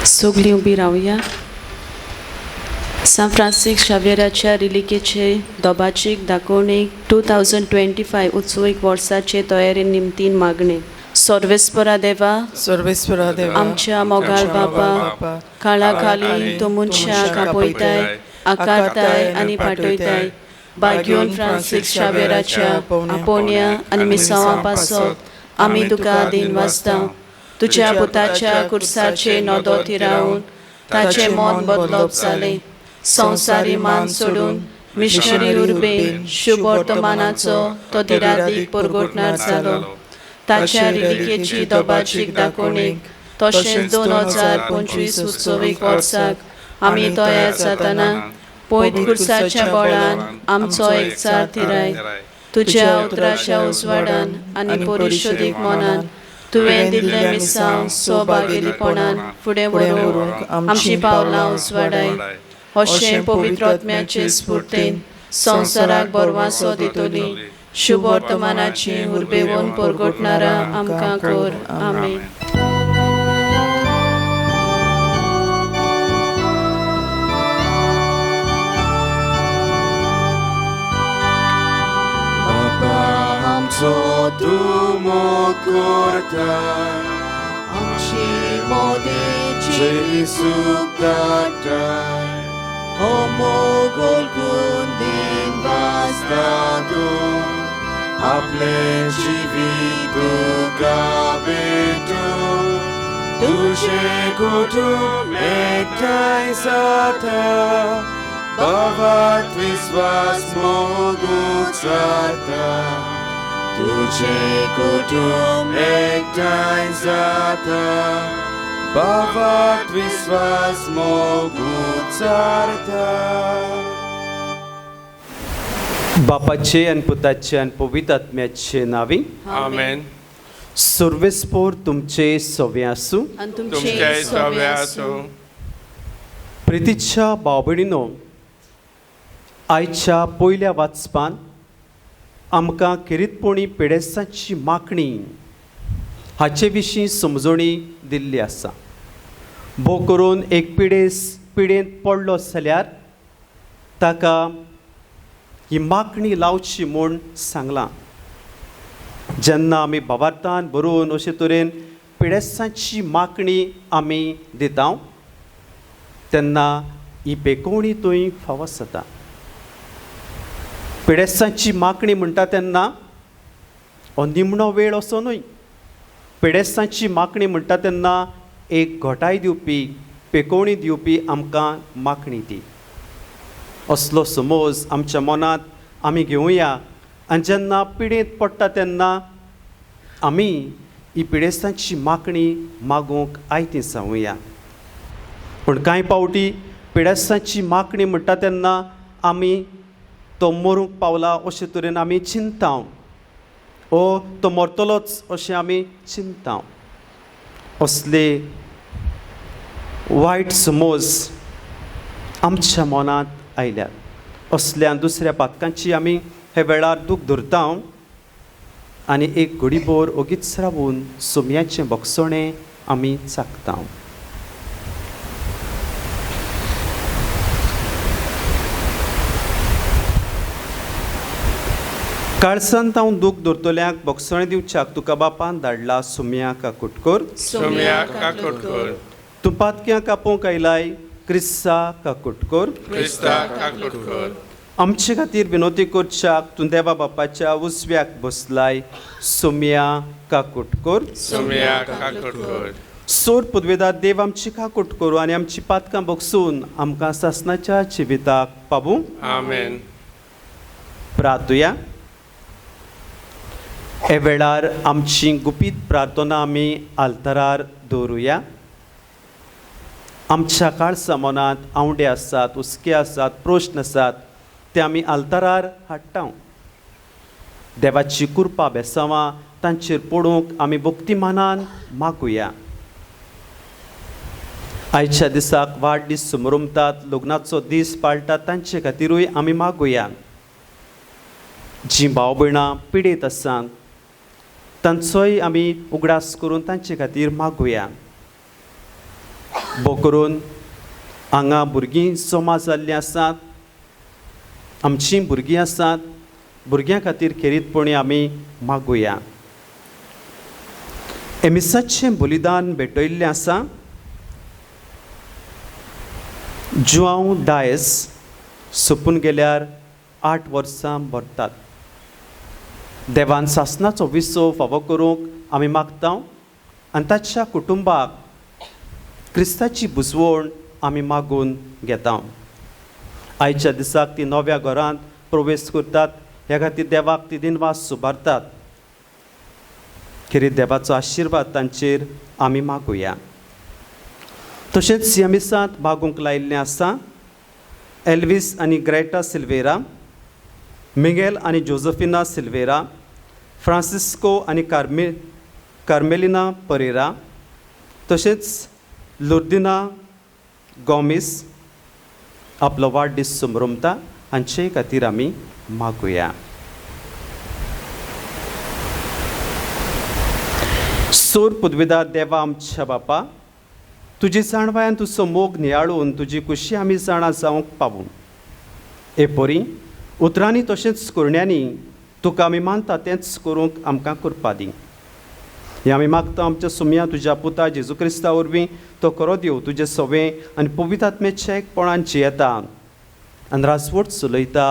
सगळीं उबी रावया. San Francis शावेराच्या रिलिकेचे दोबाचीक दाखोवणेक 2025 उत्सवीक वर्साचे तयारी निमतीन मागणे. सर्वेस्परा देवा आमच्या मोगाल बापा काळा खाली तो मनशा कापयताय आकारताय आनी पाठयताय. बागेवन फ्रांसीस शावेराच्या आपोवण्या आनी मिसावां पासत आमी तुका दिन वाजता. तुज्या पुताच्या कुर्साचे नोदो थिरावन ताचे मोन बदलप जालें. संवसारी मान सोडून मिशनरी उर्बेन शुभ वर्तमानाचो तो दिरादीक परगोटणार जालो. ताच्या रिलिकेची दोबाचीक दाखोवणेक तशेंच 2025 उत्सवीक वर्साक आमी तयार जातना पयत कुर्साच्या बोळान आमचो एकचार थिराय. तुज्या उतराच्या उजवाडान आनी परिशोदीक मनान तुवें दिल्ले मिसांव सोबागेलीपणान फुडें व्हरूंक आमची पावलां उजवाडाय. अशें पवित्र आत्म्याचे स्फूर्तेन संवसाराक बरवासो दितली शुभ वर्तमानाची उर्बेवून परगोटणारा आमकां कर. आमेन. आमचो तूं मोग करताय, आमची मोदेची जेजूक धाडटाय. हो मोग ओळखून दिन वाजता तूं आपलें जिवीत तुका भेटून. तुजें कुटूंब एकठांय जाता, भावात विस्वास मोगूच जाता. तुजें कुटूंब एकठांय जाता, भावात विस्वास मोगूच जाता. बापाचे आनी पुताचे आनी पवित्र आत्म्याचे नावी आमेन. सर्वेस्पोर तुमचे सवे आसूं. तुमचे सवे आसूं. प्रितीच्या भाव भयणीनो, आयच्या पयल्या वाचपान आमकां किरीतपणी पेडेसांची मागणी हाचे विशीं समजणी दिल्ली आसा. भोव करून एक पिडेंत पडलो जाल्यार ताका ही मागणी लावची म्हूण सांगलां. जेन्ना आमी भावार्थान बरोवन अशे तरेन पिडेसांची मागणी आमी दिता तेन्ना ही पेकोवणी थंय फावो जाता. पिडेसांची मागणी म्हणटा तेन्ना हो निमणो वेळ असो न्हय. पिडेसांची मागणी म्हणटा तेन्ना एक घोटाय दिवपी पेकोवणी दिवपी आमकां मागणी दी. असलो समज आमच्या मनांत आमी घेवया आनी जेन्ना पिडेंत पडटा तेन्ना आमी ही पिडेसांची मागणी मागूंक आयती जावया. पूण कांय पावटी पिडेसांची मागणी म्हणटा तेन्ना आमी तो मरूंक पावला अशे तरेन आमी चिंता, ओ तो मरतलोच अशें आमी चिंता. असले वायट समज आमच्या मनांत आयल्यात. असल्या दुसऱ्या पातकांची आमी हे वेळार दूख धरता आनी एक घडीभर ओगीच रावून सोमयाचें भोगसणें आमी चाखता. काळसांत हांव दूख धरतल्यांक भोगसणें दिवच्याक तुका बापान धाडला सोम्या काकुटकर. सोम्या काकुटकर. तूं पातक्यां कापूंक आयलाय क्रिस्ता काकुटकर. क्रिस्ता काकुटकर. आमचे खातीर विनोदी करच्याक तूं देवा बापाच्या उजव्याक बसलाय सोम्या काकुटकर. सोम्या काकुटकर. सोर पदवेदार देव आमची काकुटकर आनी आमची पातकां भोगसून आमकां सासणाच्या जिविताक पावूं. आमेन. प्रार्थुया. हे वेळार आमची गुपीत प्रार्थना आमी आल्तारार दवरुया. आमच्या काळसा मनांत आवडे आसात, हुस्के आसात, प्रश्न आसात ते आमी आल्तारार हाडटा. देवाची कृपा बेसांवां तांचेर पडूंक आमी भक्तिमानान मागुया. आयच्या दिसाक वाडदीस समरुमतात, लग्नाचो दीस पाळटात तांचे खातीरूय आमी मागुया. जीं भाव भयणां पिडेत आसात तांचोय आमी उगडास करून तांचे खातीर मागुया. भोव करून हांगा भुरगीं जमा जाल्लीं आसात, आमचीं भुरगीं आसात, भुरग्यां खातीर खेरीतपणी आमी मागुया. एमिसाचें बलिदान भेटयल्लें आसा. जुआंव डायस सोंपून गेल्यार 8 वर्सां भरतात. देवान सासणाचो विसव फावो करूंक आमी मागता आनी ताच्या कुटुंबाक क्रिस्ताची बुजवण आमी मागून घेता. आयच्या दिसाक ती नव्या घरांत प्रवेश करतात, ह्या खातीर देवाक ती दिनवास सुबारतात. खेरीत देवाचो आशिर्वाद तांचेर आमी मागुया. तशेंच सियामिसांत मागूंक लायिल्लें आसा एल्विस आनी ग्रेटा सिल्वेरा, मिगेल आनी जोझफिना सिल्वेरा, फ्रांसिस्को आनी कार्मेलिना परेरा, तशेंच लुर्दिना गॉमिस आपलो वाडदीस संभ्रमता, हांचे खातीर आमी मागुया. सोर पदवीदार देवा आमच्या बापा, तुजी जाणवायान तुजो मोग नियाळून तुजी खुशी आमी जाणा जावंक पावूं. एपरी उतरांनी तशेंच कुरण्यांनी तुका आमी मानता तेंच करूंक आमकां करपा दी. हें आमी मागता आमच्या सुमया तुज्या पुता जेजू क्रिस्ता वरवीं तो खरो देव तुजे सवें आनी पवित्र आत्म्याच्या एकपणान जियेता आनी राजवट चलयता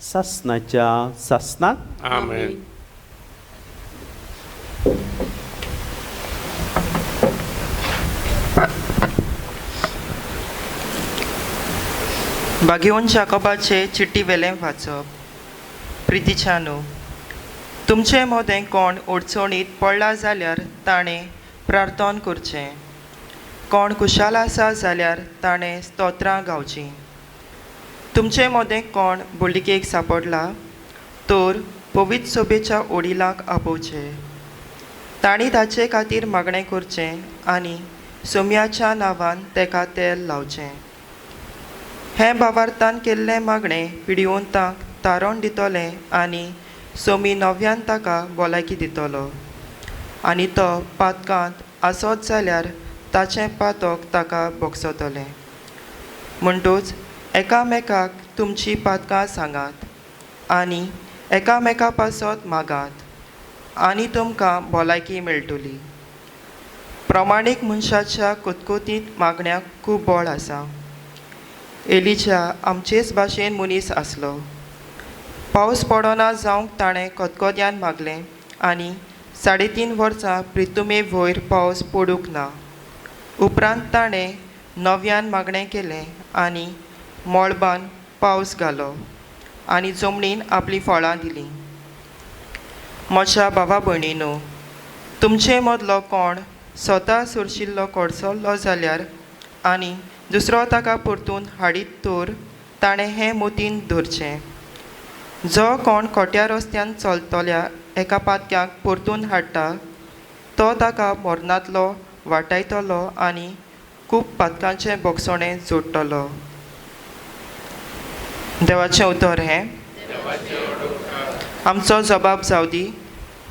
सासणाच्या सासणाक. आमेन. बागेवन शाकोबाचे चिट्टी वेलें वाचप. प्रितीच्यानू, तुमचे मोदें कोण अडचणीत पडला जाल्यार ताणें प्रार्थना करचें. कोण कुशाल आसा जाल्यार ताणें स्तोत्रां गावचीं. तुमचे मोदें कोण बुडलिकेक सांपडला तर पवित्र सोबेच्या ओडिलाक आपोवचें. तांणी ताचे खातीर मागणें करचें आनी सोम्याच्या नांवान तेका तेल लावचें. हें भावार्थान केल्लें मागणें पिडिवंतांक तारण दितलें आनी सोमी नव्यान ताका भलायकी दितलो. आनी तो पातकांत आसत जाल्यार ताचें पातक ताका भोगसतलें. म्हणटूच एकामेकाक तुमची पातकां सांगात आनी एकामेका पासत मागात आनी तुमकां भलायकी मेळटली. प्रमाणीक मनशाच्या कुतकुतीत मागण्याक खूब बळ आसा. एलिजा आमचेच भाशेन मनीस आसलो. पावस पडना जावंक ताणें खतखत्यान मागलें आनी 3.5 वर्सां प्रितुमे वयर पावस पडूंक ना. उपरांत ताणें नव्यान मागणें केलें आनी मळबान पावस घालो आनी जमनीन आपलीं फळां दिलीं. म्हज्या भावा भयणीनो, तुमचे मदलो कोण स्वता सुरशिल्लो कडसल्लो जाल्यार आनी दुसरो ताका परतून हाडीत तर ताणें हें मोतीन धरचें. जो कोण खोट्या रस्त्यान चलतल्या एका पातक्याक परतून हाडटा तो ताका मरणांतलो वाटायतलो आनी खूब पातकांचें भोगसणें जोडटलो. देवाचें उतर हें. आमचो जबाब जावं दी.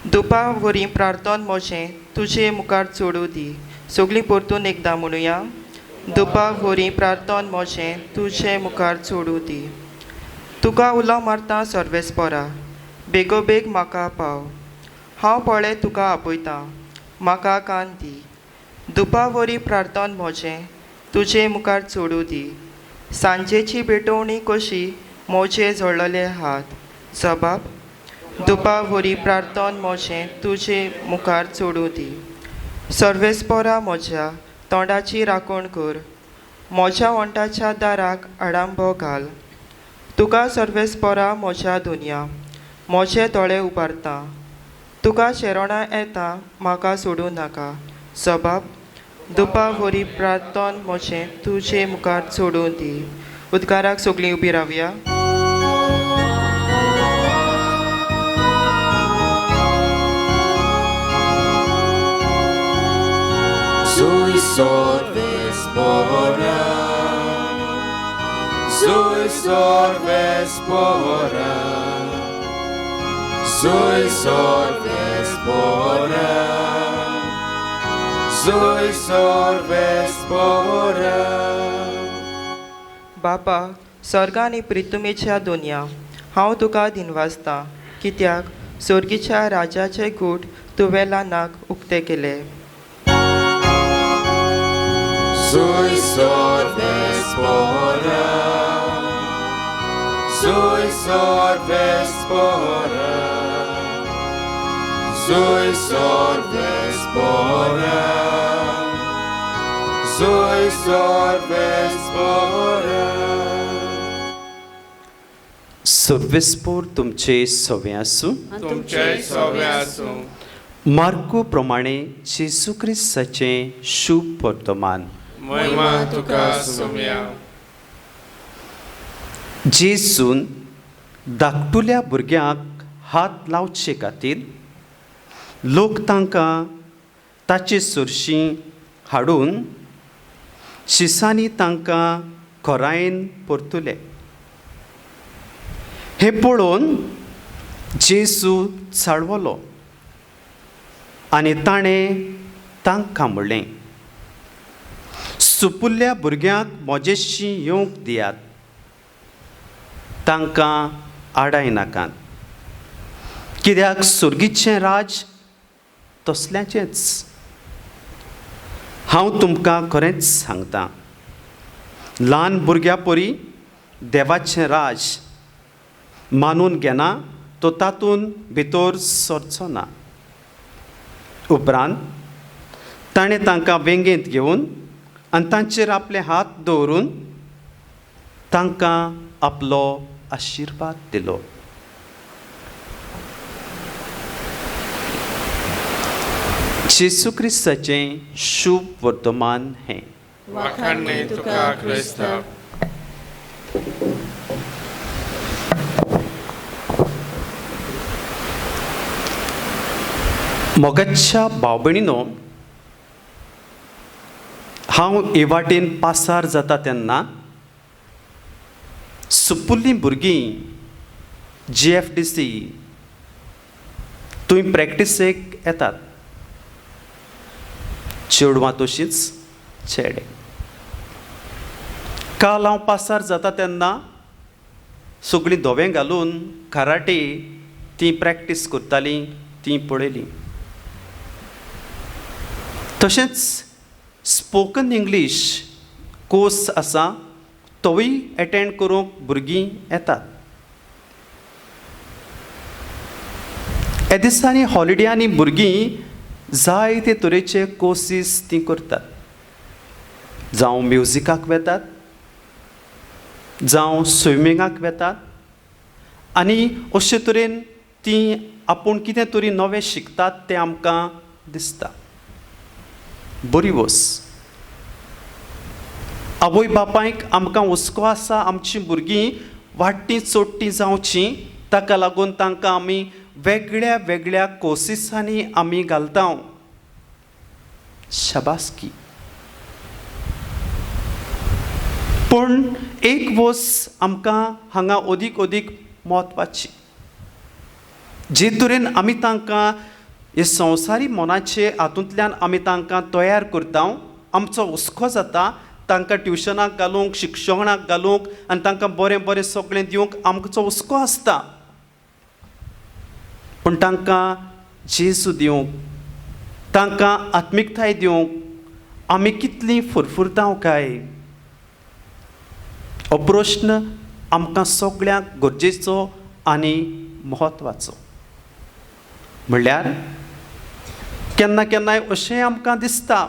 दुपा वरी प्रार्थना म्हजें तुजे मुखार चोडू दी. सगळीं परतून एकदां म्हणुया. दुपा वरी प्रार्थना म्हजें तुजे मुखार चोडू दी. तुका उलो मारता सर्वेस्परा, बेगोबेग म्हाका पाव. हांव पळय तुका आपयतां, म्हाका कान दी. दुपा वरी प्रार्थना म्हजें तुजे मुखार चोडू दी. सांजेची भेटवणी कशी मोजे जोडलेले हात. जबाब. दुपा वरी प्रार्थना म्हजें तुजे मुखार चोडू दी. सर्वेस्परा म्हज्या तोंडाची राखण कर. म्हज्या वंटाच्या दाराक आडांबो घाल. तुका सर्वेस्परा म्हज्या दुनिया, म्हजे दोळे उबारता. तुका शेरोणां येता म्हाका सोडूं नाका. जबाब. दुपा वरी प्रार्थना म्हजें तुजे मुखार सोडूं दी. उद्गाराक सगळीं उबी रावया. Sui sorvespora, sui sorvespora, sui sorvespora, sui sorves pora. बापा स्वर्ग आनी पृथ्वीच्या दोनया हांव तुका दिनवासता कित्याक सर्गीच्या राजाचे गूट तुवें लानाक उक्ते केले. Sui sorves pora. Sui sorves pora. Sui sorves pora. Sui sorves pora. सर्वेस्पोर तुमचे सवे आसूं. तुमचे सवे आसूं. मार्को प्रमाणे जेजू क्रिस्ताचें शुभ वर्तमान. महिमा तुका सुम्या. जेजून धाकटुल्या भुरग्यांक हात लावचे खातीर लोक तांकां ताचे सुरशीं हाडून शिसांनी तांकां खोरायेन परतुले. हे पळोवन जेजू चाळवलो आनी ताणें तांकां म्हणलें, सुपुल्ल्या भुरग्यांक म्हजेशी येवंक दियात, तांकां आडाय नाकात, कित्याक सुर्गीचें राज तसल्याचेंच. हांव तुमकां खरेंच सांगतां, ल्हान भुरग्या परी देवाचें राज मानून घेना तो तातूंत भितर सरचो ना. उपरांत ताणें तांकां वेंगेंत घेवन आनी तांचेर आपले हात दवरून तांकां आपलो आशिर्वाद दिलो. जेजू क्रिस्ताचें शुभ वर्तमान हें. वाखाणणे तुका क्रिस्ता. मोगाच्या भाव भयणीनो, हांव हे वाटेन पासार जाता तेन्ना सुपुल्लीं भुरगीं GFDC थंय प्रॅक्टिसेक येतात. चेडवां तशींच चेडे. काल हांव पासार जाता तेन्ना सगळीं धोवें घालून कराटे ती प्रॅक्टीस करतालीं ती पळयलीं. तशेंच स्पोकन इंग्लीश कोर्स आसा तोय एटेंड करूंक भुरगीं येतात. ह्या दिसांनी हॉलिडेयांनी भुरगीं जायते तरेचे कोर्सीस ती करतात. जावं म्युजिकाक वेतात, जावं स्विमींगाक वेतात, आनी अशे तरेन ती आपूण कितें तरी नवें शिकतात तें आमकां दिसता. बरी वस. आवय बापायक आमकां हुस्को आसा आमचीं भुरगीं वाडटीं चोडटीं जावचीं, ताका लागून तांकां आमी वेगळ्या वेगळ्या कोर्सीसांनी आमी घालता. शाबासकी. पूण एक वस आमकां हांगा ओदीक ओदीक म्हत्वाची. जे तरेन आमी तांकां हे संवसारी मनाचे हातूंतल्यान आमी तांकां तयार करता, आमचो हुस्को जाता तांकां ट्युशनाक घालूंक, शिक्षणाक घालूंक आनी तांकां बरें बरें सगळें दिवंक आमचो हुस्को आसता. पूण तांकां जेजू दिवंक, तांकां आत्मिकताय दिवंक आमी कितलीं फुरफुरतांव काय, हो प्रश्न आमकां सगळ्यांक गरजेचो आनी म्हत्वाचो. म्हणल्यार केन्ना केन्नाय अशें आमकां दिसता,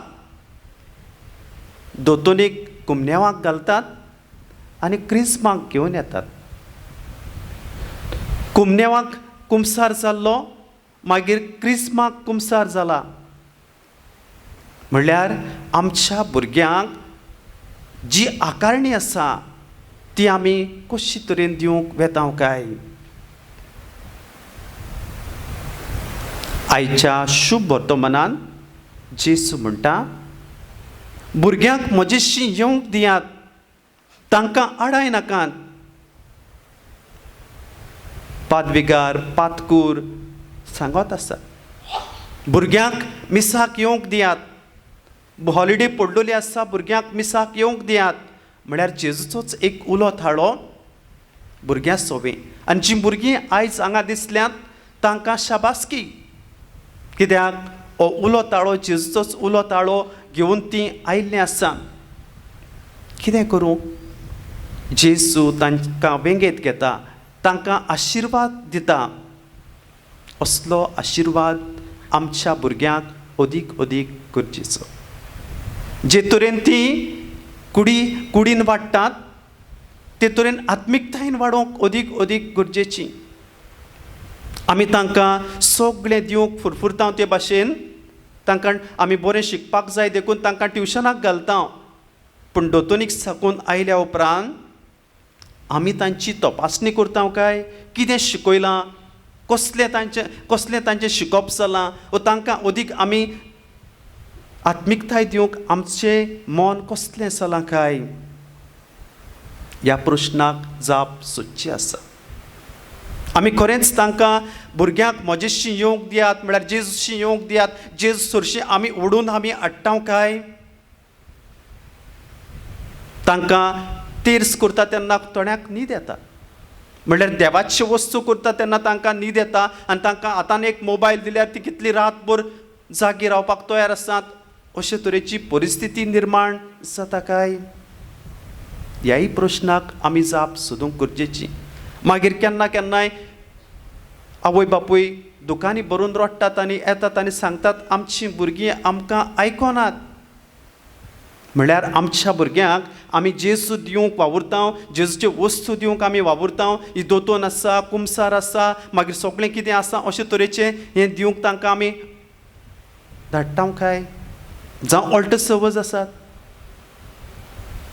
दोतोनीक कुमन्यावाक घालतात आनी क्रिस्माक घेवन येतात. कुमन्यावाक कुमसार जाल्लो मागीर क्रिस्माक कुमसार जाला. म्हणल्यार आमच्या भुरग्यांक जी आकारणी आसा ती आमी कशी तरेन दिवंक वेतांव काय. आयच्या शुभ वर्तमानान जेजू म्हणटा, भुरग्यांक म्हजेशी येवंक दियात, तांकां आडाय नाकात. पादविगार पातकूर सांगत आसा, भुरग्यांक मिसाक येवंक दियात, हॉलिडे पडलेली आसा भुरग्यांक मिसाक येवंक दियात म्हळ्यार जेजूचोच एक उलो थाळो भुरग्यां सोबे आनी जीं भुरगीं आयज हांगा दिसल्यांत तांकां शाबासकी कित्याक हो उलो ताळो जेजूचोच उलो ताळो घेवन तीं आयिल्लीं आसा कितें करूं जेजू तांकां वेंगेत घेता तांकां आशिर्वाद दिता असलो आशिर्वाद आमच्या भुरग्यांक अदीक अदीक गरजेचो जे तरेन तीं कुडीन वाडटात ते तरेन आत्मिकतायेन वाडोवंक अदीक अदीक गरजेची आमी तांकां सगळें दिवंक फुरफुरता ते भाशेन तांकां आमी बरें शिकपाक जाय देखून तांकां ट्युशनाक घालता पूण दोतोनीक साकून आयल्या उपरांत आमी तांची तपासणी करता काय कितें शिकयलां कसलें तांचें शिकप जालां वा तांकां अदीक आमी आत्मिकताय दिवंक आमचें मन कसलें जालां काय ह्या प्रश्नाक जाप सोदची आसा आमी खरेंच तांकां भुरग्यांक म्हजेशी येवंक दियात म्हळ्यार जेजूशी येवंक दियात जेजू सरशी आमी ओडून आमी हाडटा काय तांकां तेर्स करता तेन्ना थोड्यांक न्हीद येता म्हळ्यार देवाची वस्तू करता तेन्ना तांकां न्हीद येता आनी तांकां हातान एक मोबायल दिल्यार ती कितली रातभर जागी रावपाक तयार आसात अशे तरेची परिस्थिती निर्माण जाता काय ह्याय प्रश्नाक आमी जाप सोदूंक गरजेची मागीर केन्ना केन्नाय आवय बापूय दुकानी भरून रडटात आनी येतात आनी सांगतात आमचीं भुरगीं आमकां आयकोनात म्हळ्यार आमच्या भुरग्यांक आमी जेजू दिवंक वावुरता जेजूचे वस्तू दिवंक आमी वावुरता ही दोतोन आसा कुमसार आसा मागीर सगळें कितें आसा अशे तरेचें हें दिवंक तांकां आमी धाडटा काय जावं ऑल्ट सर्वज आसात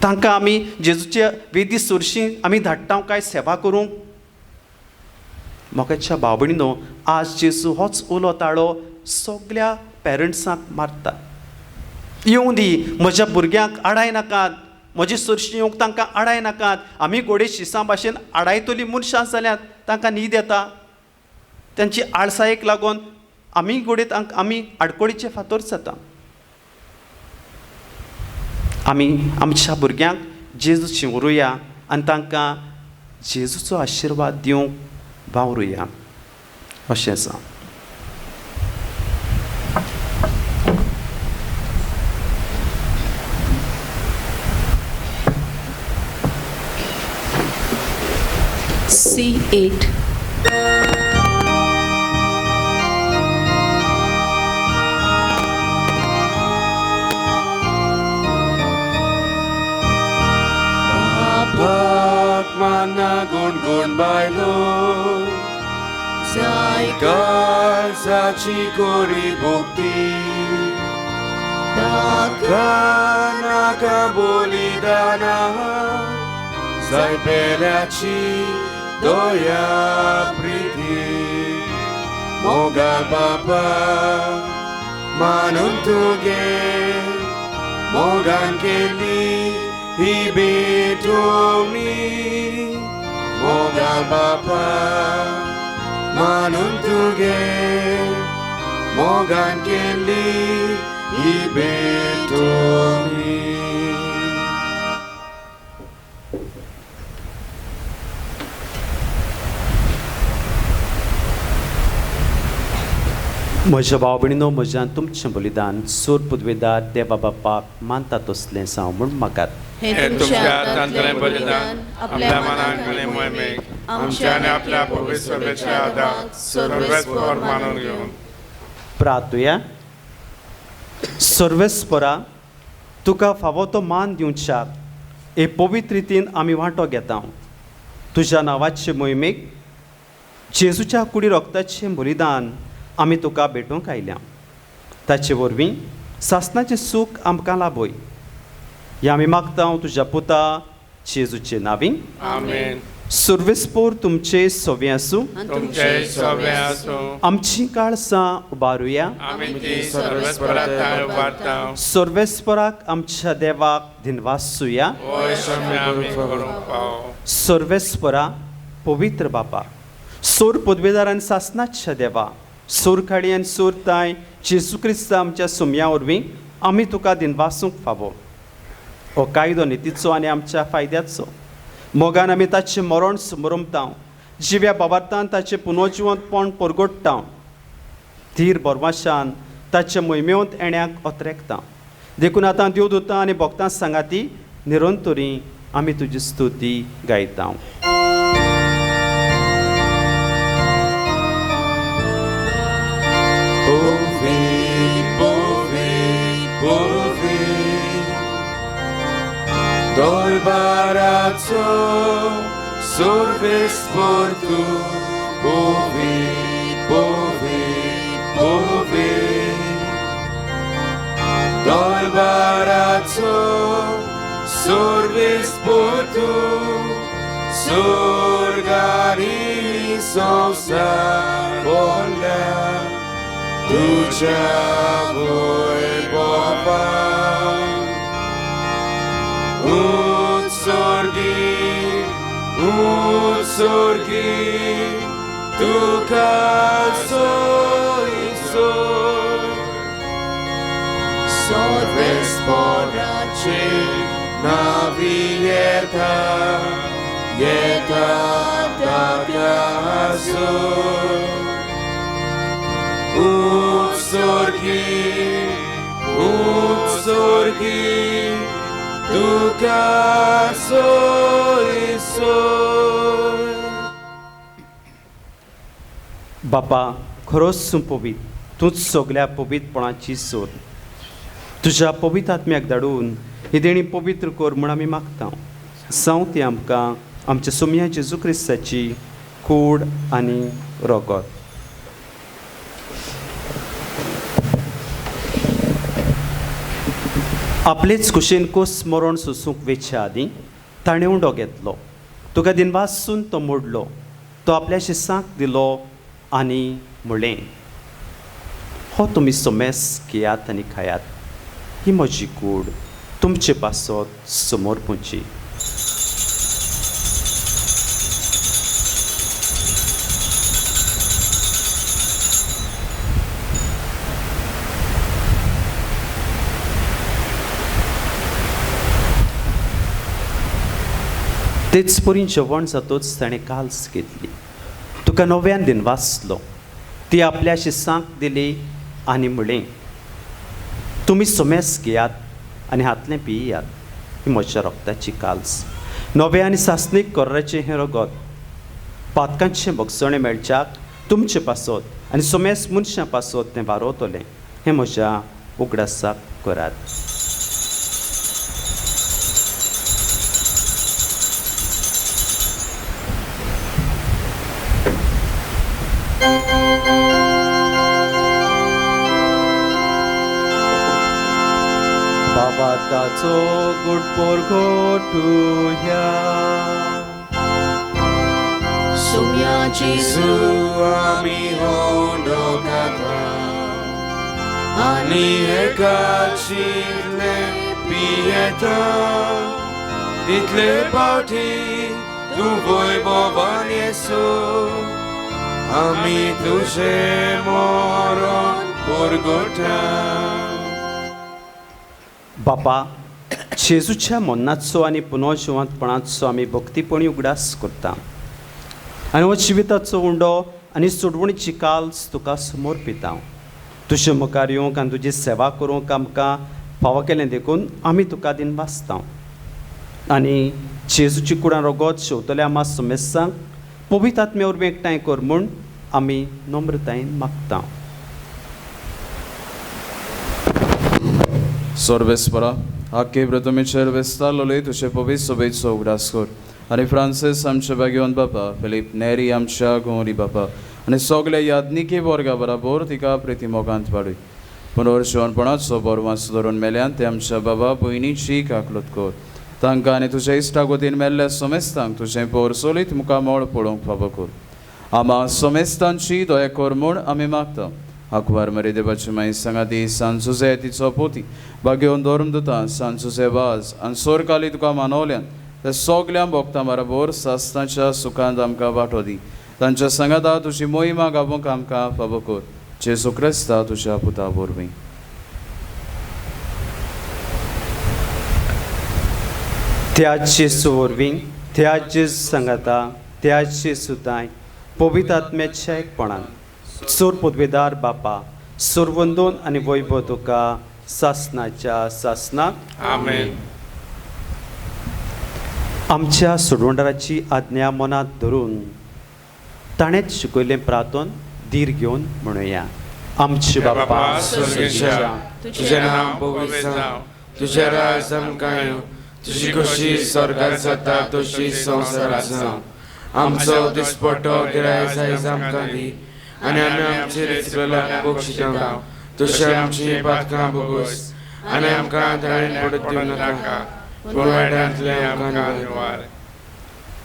तांकां आमी जेजूचे वेदी सुरशी आमी धाडटा काय सेवा करूंक मोगाच्या भाव भयणीनो आज जेजू होच उलो ताळो सगळ्या पेरंट्सांक मारता येवं दी म्हज्या भुरग्यांक आडाय नाकात म्हजी सुरशी येवंक तांकां आडाय नाकात आमी गोडे शिसां भाशेन आडायतली मनशां जाल्यात तांकां न्हीद येता तांची आळसायेक लागून आमी गोडे आमी आडकोळीचे फातर जाता आमी आमच्या भुरग्यांक जेजू शिवरुया आनी तांकां जेजूचो आशिर्वाद दिवंक वावरुया अशें आसा C8 Mana gun bailo Zai kal sachi kori bukti Takana ka bolidana Zai pelachi doya priti Mogal papa manun tuge Mogan keli Ibitoni Mogal Bapa Manun tuge Mogan keli Ibitoni म्हज्या भाव भयणीनो म्हज्यान तुमचें बलिदान सूर पुदवेदार देवा बापाक मानता तसलें जावं म्हूण म्हाकात हे तुमच्या हातांतलें बलिदान आपल्या मनाक आनी मोहिमेक आमच्या आनी आपल्या पवित्र सभेच्या आदार सर्वेस्पर मानून घेवन प्रार्थुया सर्वेस्परा तुका फावो तो मान दिवच्याक हे पवित्र रितीन आमी वांटो घेता तुज्या नांवाचे मोहिमेक जेजूच्या कुडी रोगताचें बलिदान आमी तुका भेटूंक आयल्या ताचे वरवीं सासणाचें सूख आमकां लाभय हें आमी मागता तुज्या पुता जेजूचे नांवीं आमेन सर्वेस्पोर तुमचे सोवे आसूं तुमचे सगळे आसूं आमची काळसां उबारुया आमी ती सर्वेस्पराक उबारता सर्वेस्पराक आमच्या देवाक दिनवासूया ओय शम्य आमी करूंक पाव सर्वेस्परा पवित्र बापा सोर पदवेदार आनी सासणाच्या देवा सोर खाडी आनी सोर ताय जेजू क्रिस्त आमच्या सोम्या वरवीं आमी तुका दिनवासूंक फावो. हो कायदो नितीचो आनी आमच्या फायद्याचो. मोगान आमी ताचें मरण समरमतां, जिव्या बाबार्थान ताचें पुनर्जिवंतपण परगोडटां. धीर बोरमाशान ताचे मोहिमेंत येण्याक ओतरेकतां. देखून आतां देवदूतां आनी भक्तां सांगाती निरंतरी आमी तुजी स्तुती गायतां. Dolbarazo, sorves por tu, povi, povi, povi. Dolbarazo, sorves por tu, sorgari sosa bolla, tuja voi bova. Utsorgi, tu caso iso. Sorves porace, navieta, yeta da caso. Utsorgi, tu caso iso. बापा, खरोच पवित, तूंच सगल्या पवित्रपणाची सोद. तुज्या पवित्र आत्म्याक धाडून ही देणी पवित्र कर म्हूण आमी मागता. जावं ती आमकां आमच्या सोम्या जेजू क्रिस्ताची कूड आनी रगत. आपलेच कुशीन कोस मरण सोसूंक वेच्या आदीं ताणें उंडो घेतलो. तुका दिनवासून तो मोडलो. तो आपल्या शिसांक दिलो आनी म्हणलें, हो तुमी सोमेस घेयात आनी खायात. ही म्हजी कूड तुमचे पासत समोर पुंची. तेच परी जेवण जातूच ताणें काल्स घेतली. तुका नव्यान दिनवासलो. ती आपल्या शिसांक दिली आनी म्हणलें, तुमी सोमेस घेयात आनी हातलें पियात. ही म्हज्या रोगताची काल्स. नवे आनी सासणीक कोर्राचें हें रगत पातकांचें भोगसणें मेळच्याक तुमचे पासत आनी सोमेस मनशां पासत तें वारोतलें. हें म्हज्या उगडासाक करात. बाबाताचो गुटपोर घोटुया. सोम्या जेजू आमी होंडो घातला आनी एका चितले पियेता. तितले पावटी तूं वैभवान येसो, आमी तुजें मरण परगोटा. बापा, जेजूच्या मरणाचो आनी पुनर्जिवंतपणाचो आमी भक्तीपणी उगडास करता. आनी हो जिविताचो उंडो आनी सोडवणीची काल्स तुका समोर पिता. तुजे मुखार येवंक आनी तुजी सेवा करूंक आमकां फावो केलें देखून आमी तुका दिनवासता. आनी जेजूची कुडां रगत शेवतल्या आमा सोमेसांक पवित्र आत्मे वरवीं एकठांय कर म्हूण आमी नम्रतायेन मागता. Sorvespora, आख्खे प्रथमेचेर वेस्तालोले तुझे पवित्र सोबेचो उगडास कर. आनी फ्रांसीस आमचे भाग्यवान बापा, फिलीप नेरी आमच्या गोंवरी बापा आनी सगल्या यादनिकी वर्गा बराबर तिका प्रितीमोगांत वाडय. पुनर्जिवनपणाचो बोरवास धरून मेल्यान ते आमच्या बाबा भयणीची काकलत कर. तांकां आनी तुज्या इश्टागोतीन मेल्ल्या सोमेस्तांक तुजें पोरसोलीत मुखामोळ पळोवंक फावो कर. आमा सोमेस्तांची दया कर म्हूण आमी मागता. अखबार मरे देवाची माई सांगाती सांजुजे तिचो पोती भाग्यवन धोरून दिता. सांजुजे वाज आनी सोरकाली तुका मानवल्यान ते सगल्या भोगतां बरोबर सासणाच्या सुखांत आमकां वांटो दी. तांच्या सांगाता तुजी मोहिमा गावूंक आमकां फावो कर. जेजू क्रिस्ता तुज्या पुता वरवीं. त्याची सुवरवीं त्याची संगता त्याची सुताय पवित्र आत्म्याच्या एकपणान चोर पदवेदार बापा सुरवंदोन आनी वैभव तुका सासनाच्या सासनाक आमेन. आमच्या सोडवंडाराची आज्ञा मनात धरून ताणेच शिकयलें प्रार्थन धीर घेवन म्हणुया. आमचे बापा स्वर्गीच्या तुझें नांव पवित्र जावं, तुझें राज आमकां येवं, तुजी कशी स्वर्गांत जाता तशी संवसारांत जावं. आमचो दिसपट्टो गिराय आयज आमकां दी आनी आमी आमचेर इस्रायलाक बक्षितां तशें आमची पातकां भोगोस आनी आमकां धाडीन पडत दिवं नाका पूण वायटांतले आमकां निवार.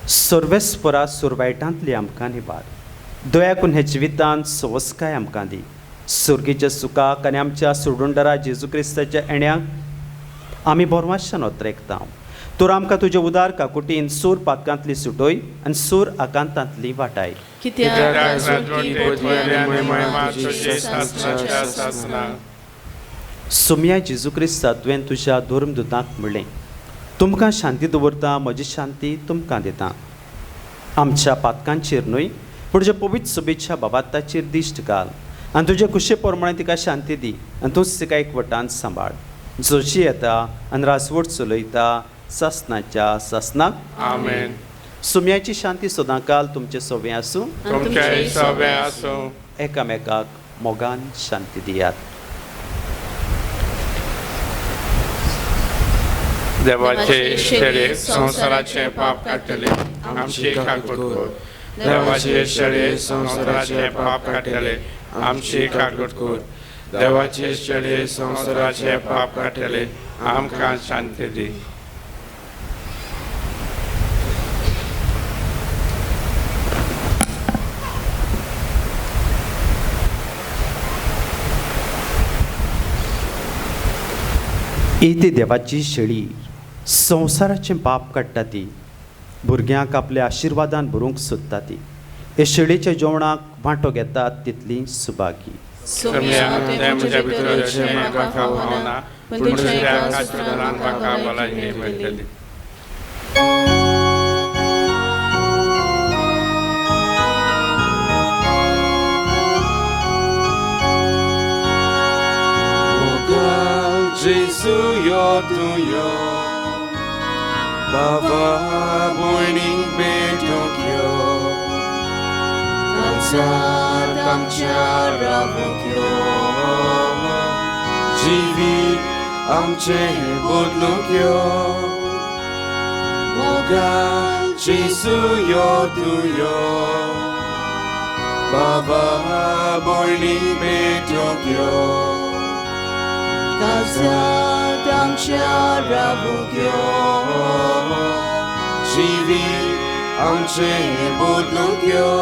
सर्वेस्परा सुरवायटांतली आमकां निबार. दया करून हे जिवितांत सवस्काय आमकां दी. सुर्गीच्या सुखाक आनी आमच्या सोडवंडारा जेजू क्रिस्ताच्या येण्याक आमी बोरमाशान ओत्रेकता. तर आमकां तुजे उदार काकुटीन सूर पातकांतली सुटोय आनी सूर आकांतांतली वाटाय. कित्याक राजवटी, पदवी आनी महिमा तुजे सासनाच्या सासनाक. सुमया जेजू क्रिस्ता तुवें तुज्या धर्मदुतांक म्हणलें, तुमकां शांती दवरता, म्हजी शांती तुमकां दिता. आमच्या पातकांचेर न्हय पूण तुज्या पवित्र सभेच्या बाबाताचेर दिश्ट घाल आनी तुजे कुशे प्रमाणे तिका शांती दी आनी तूंच तिका एकवटान सांबाळ. जोशी येता आनी रासवट चलयता सासनाच्या सासनाक आमेन. सुमयाची शांती सदांकाल तुमचे सोबे आसूं. तुमचेय सोबे आसूं. एकामेकाक मोगान शांती दियात. देवाचे शेळे संसाराचे पाप काडटले, आमची काकूट कर. देवाचे शेळे संसाराचे पाप काडटले, आमची काकूट कर. देवाचे शेळे संसाराचे पाप काडटले, आमकां शांती दी. ती देवाची शेळी संवसाराचें पाप काडटा ती. भुरग्यांक आपल्या आशिर्वादान भरूंक सोदता ती. हे शेळीच्या जेवणाक वांटो घेतात तितली सुभागी. सम्या ते म्हज्या भितर म्हाका खावना, पूण तुज्या आशिर्वादान म्हाका भलायकी मेळटली. Jesu yo tu yo Baba morning betok yo Alzat amcia rabok yo Jivit amche bodlok yo Mogal Jesu yo tu yo Baba morning betok yo Kazat amcia rabok yo Jivit amche bodlok yo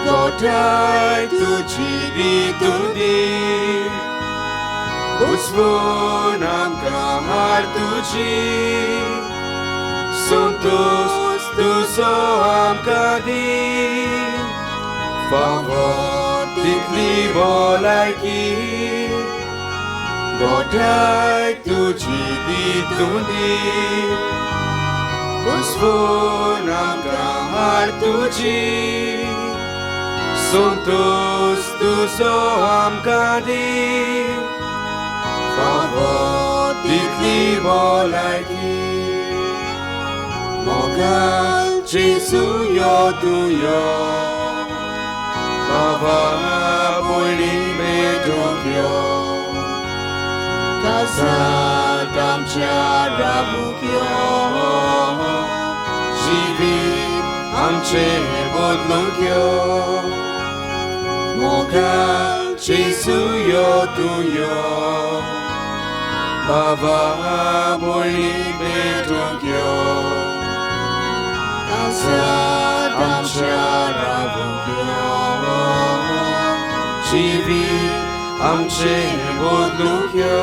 Gotai tuji vitudi Uzvon amka har tuji Santos tu so amka di Favor titli bolaiki Gotai tuji vitudi Uzvon amka har tuji Santos tu so amka di Favor titli bolaiki Mogal Jesu yo tu yo Baba boyni betok yo Kazat amcia rabok yo Jivit amche bodlok yo Mogal Jesu yo tu yo Baba boyni betok yo Kazat amcia rabok yo Jivit amche bodlok yo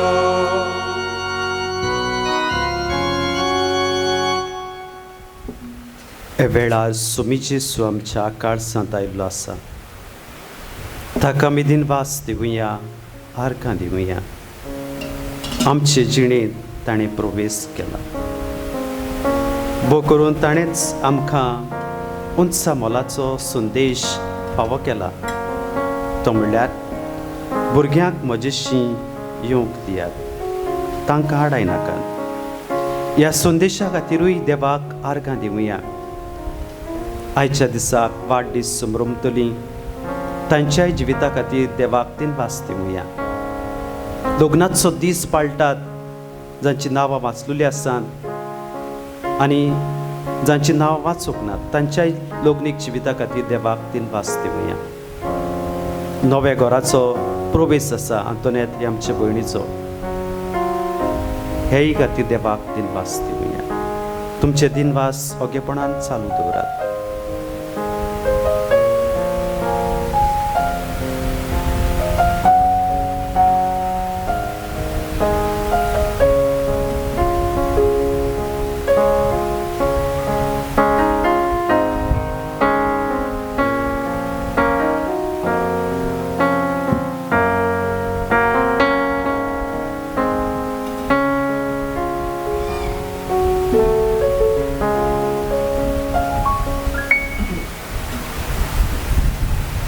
हे वेळार सुमीची सू आमच्या काळजांत आयिल्लो आसा. ताका आमी दिनवास दिवया, आर्गां दिवया. आमचे जिणेंत ताणें प्रवेश केला. भोव करून ताणेंच आमकां उंचा मोलाचो संदेश फावो केला तो म्हणल्यार भुरग्यांक म्हजेशी येवंक दियात तांकां हाडाय नाकात. ह्या संदेशा खातीरूय देवाक आर्गां दिवया. आयच्या दिसाक वाडदीस समरमतली तांच्याय जिविता खातीर देवाक दिनवास दिवया. दोगनाचो दीस पाळटात जांची नांवां वाचलेलीं आसात आनी जांची नांवां वाचूंक नात तांच्याय लोगनीक जिविता खातीर देवाक दिनवास दिवया. नव्या घराचो प्रवेश आसा आंतोनेत हे आमचे भयणीचो, हेय खातीर देवाक दिनवास दिवया. तुमचे दिनवास ओगेपणान चालू दवरात.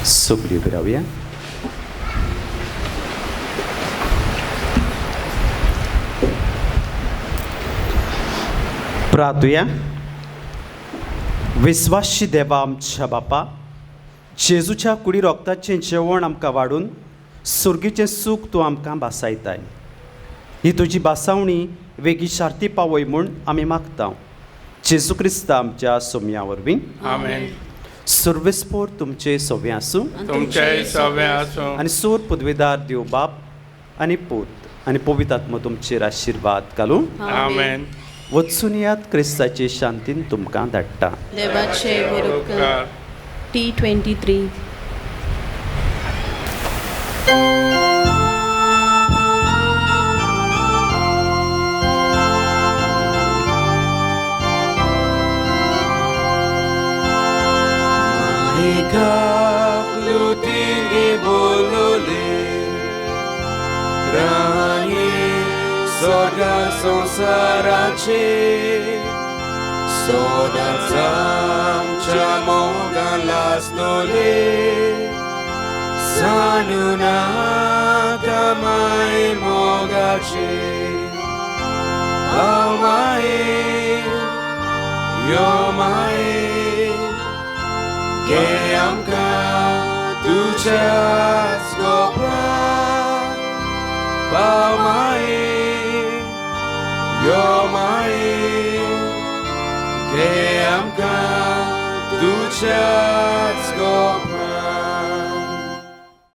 सगळीं उबी रावया. प्रार्थुया. विस्वासी देवा आमच्या बापा, जेजूच्या कुडी रोगताचें जेवण आमकां वाडून सुर्गीचें सूख तूं आमकां भासायताय. ही तुजी भासावणी वेगी शार्ती पावय म्हूण आमी मागता. जेजू क्रिस्ता आमच्या सोम्या वरवीं. आमेन. सर्वेस्पोर तुमचे सोवे आसूं तुमचे सवे आसूं आनी सोर पदवेदार देव बाप आनी पूत आनी पवित्र आत्मा तुमचेर आशिर्वाद घालूं. आमेन. वचून यात क्रिस्ताचे शांतीन तुमकां धाडटा. देवाचे बरोबर. T23. Lutingi bolole Rani sorga sonsarace Sodatam chamogan lastole Sanuna kamai mogace Almae Yomae Que amka tuchas gopra Pamae Yomae Que amka tuchas